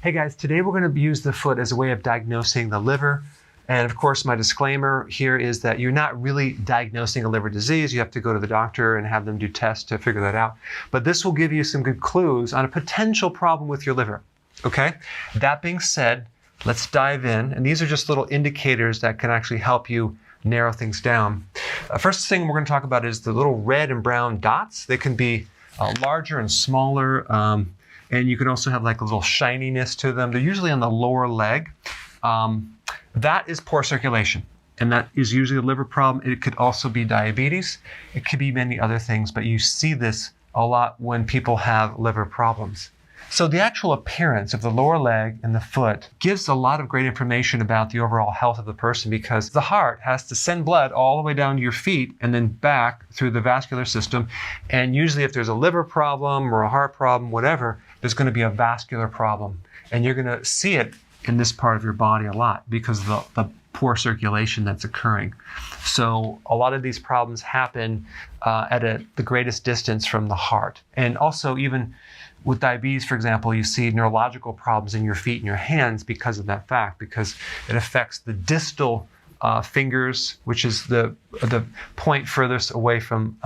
Hey guys, today we're going to use the foot as a way of diagnosing the liver. And of course, my disclaimer here is that you're not really diagnosing a liver disease. You have to go to the doctor and have them do tests to figure that out. But this will give you some good clues on a potential problem with your liver. Okay? That being said, let's dive in. And these are just little indicators that can actually help you narrow things down. First thing we're going to talk about is the little red and brown dots. They can be larger and smaller. And you can also have like a little shininess to them. They're usually on the lower leg. That is poor circulation. And that is usually a liver problem. It could also be diabetes. It could be many other things, but you see this a lot when people have liver problems. So the actual appearance of the lower leg and the foot gives a lot of great information about the overall health of the person, because the heart has to send blood all the way down to your feet and then back through the vascular system. And usually if there's a liver problem or a heart problem, whatever, there's going to be a vascular problem. And you're going to see it in this part of your body a lot because of the poor circulation that's occurring. So a lot of these problems happen at the greatest distance from the heart. And also even with diabetes, for example, you see neurological problems in your feet and your hands because of that fact, because it affects the distal fingers, which is the point furthest away from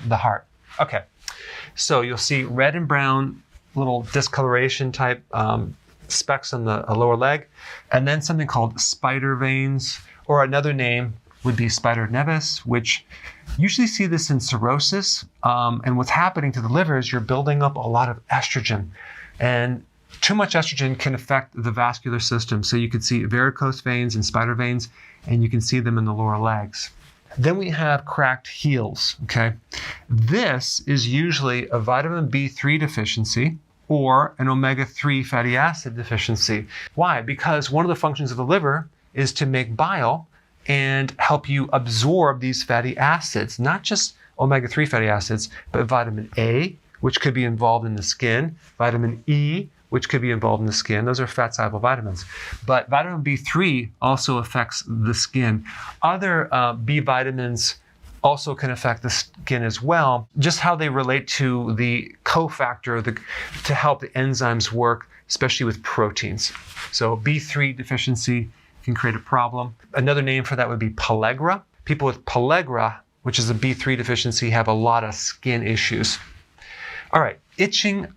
the heart. Okay, so you'll see red and brown little discoloration type specks on the lower leg, and then something called spider veins, or another name would be spider nevis, which usually see this in cirrhosis. And what's happening to the liver is you're building up a lot of estrogen, and too much estrogen can affect the vascular system. So you can see varicose veins and spider veins, and you can see them in the lower legs. Then we have cracked heels, okay? This is usually a vitamin B3 deficiency or an omega-3 fatty acid deficiency. Why? Because one of the functions of the liver is to make bile and help you absorb these fatty acids, not just omega-3 fatty acids, but vitamin A, which could be involved in the skin, vitamin E, which could be involved in the skin. Those are fat-soluble vitamins. But vitamin B3 also affects the skin. Other B vitamins also can affect the skin as well, just how they relate to the cofactor to help the enzymes work, especially with proteins. So B3 deficiency can create a problem. Another name for that would be pellagra. People with pellagra, which is a B3 deficiency, have a lot of skin issues. All right, itching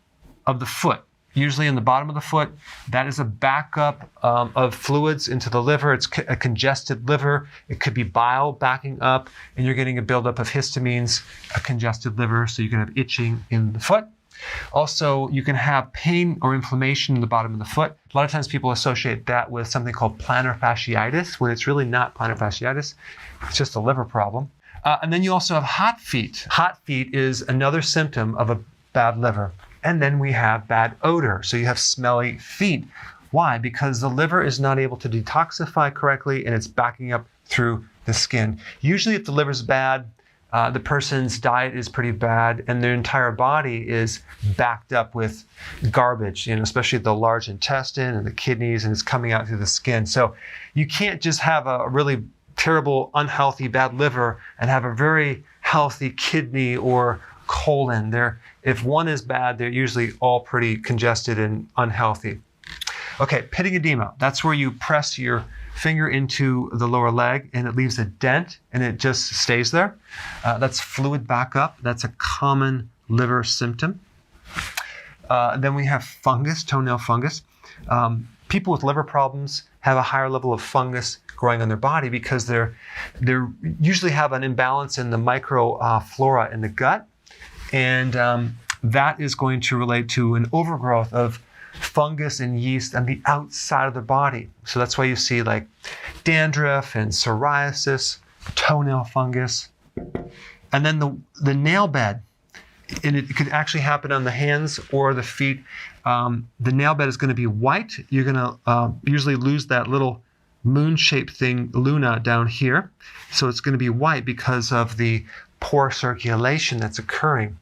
of the foot. Usually in the bottom of the foot, that is a backup of fluids into the liver. It's a congested liver. It could be bile backing up, and you're getting a buildup of histamines, a congested liver, so you can have itching in the foot. Also, you can have pain or inflammation in the bottom of the foot. A lot of times people associate that with something called plantar fasciitis, when it's really not plantar fasciitis. It's just a liver problem. And then you also have hot feet. Hot feet is another symptom of a bad liver. And then we have bad odor. So you have smelly feet. Why? Because the liver is not able to detoxify correctly, and it's backing up through the skin. Usually if the liver's bad, the person's diet is pretty bad, and their entire body is backed up with garbage, especially the large intestine and the kidneys, and it's coming out through the skin. So you can't just have a really terrible, unhealthy, bad liver and have a very healthy kidney or colon. If one is bad, they're usually all pretty congested and unhealthy. Okay, pitting edema. That's where you press your finger into the lower leg and it leaves a dent and it just stays there. That's fluid backup. That's a common liver symptom. Then we have fungus, toenail fungus. People with liver problems have a higher level of fungus growing on their body because they usually have an imbalance in the microflora in the gut. And that is going to relate to an overgrowth of fungus and yeast on the outside of the body. So that's why you see like dandruff and psoriasis, toenail fungus. And then the nail bed, and it could actually happen on the hands or the feet. The nail bed is going to be white. You're going to usually lose that little moon-shaped thing, luna, down here. So it's going to be white because of the poor circulation that's occurring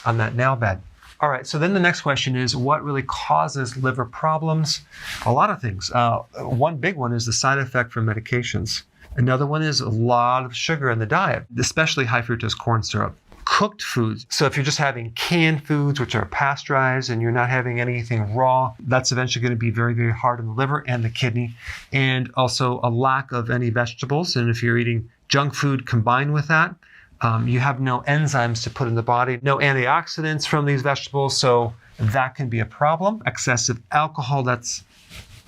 on that nail bed. All right, so then the next question is, what really causes liver problems? A lot of things. One big one is the side effect from medications. Another one is a lot of sugar in the diet, especially high fructose corn syrup. cooked foods. So if you're just having canned foods, which are pasteurized, and you're not having anything raw, that's eventually going to be very, very hard on the liver and the kidney. And also a lack of any vegetables. And if you're eating junk food combined with that, you have no enzymes to put in the body, no antioxidants from these vegetables. So that can be a problem. Excessive alcohol, that's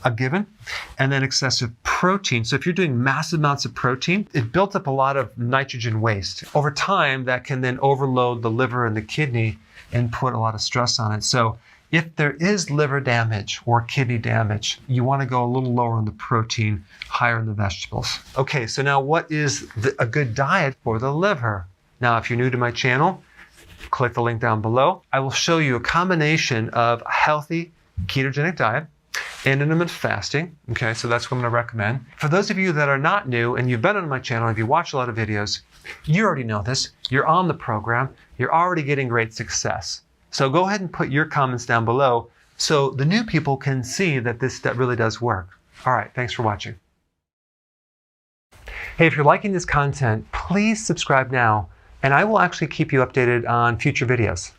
a given. And then excessive protein. So if you're doing massive amounts of protein, it built up a lot of nitrogen waste. Over time, that can then overload the liver and the kidney and put a lot of stress on it. So if there is liver damage or kidney damage, you want to go a little lower on the protein, higher in the vegetables. Okay, so now what is a good diet for the liver? Now, if you're new to my channel, click the link down below. I will show you a combination of a healthy ketogenic diet and intermittent fasting. Okay, so that's what I'm going to recommend. For those of you that are not new and you've been on my channel, if you watch a lot of videos, you already know this. You're on the program. You're already getting great success. So go ahead and put your comments down below so the new people can see that that really does work. All right, thanks for watching. Hey, if you're liking this content, please subscribe now, and I will actually keep you updated on future videos.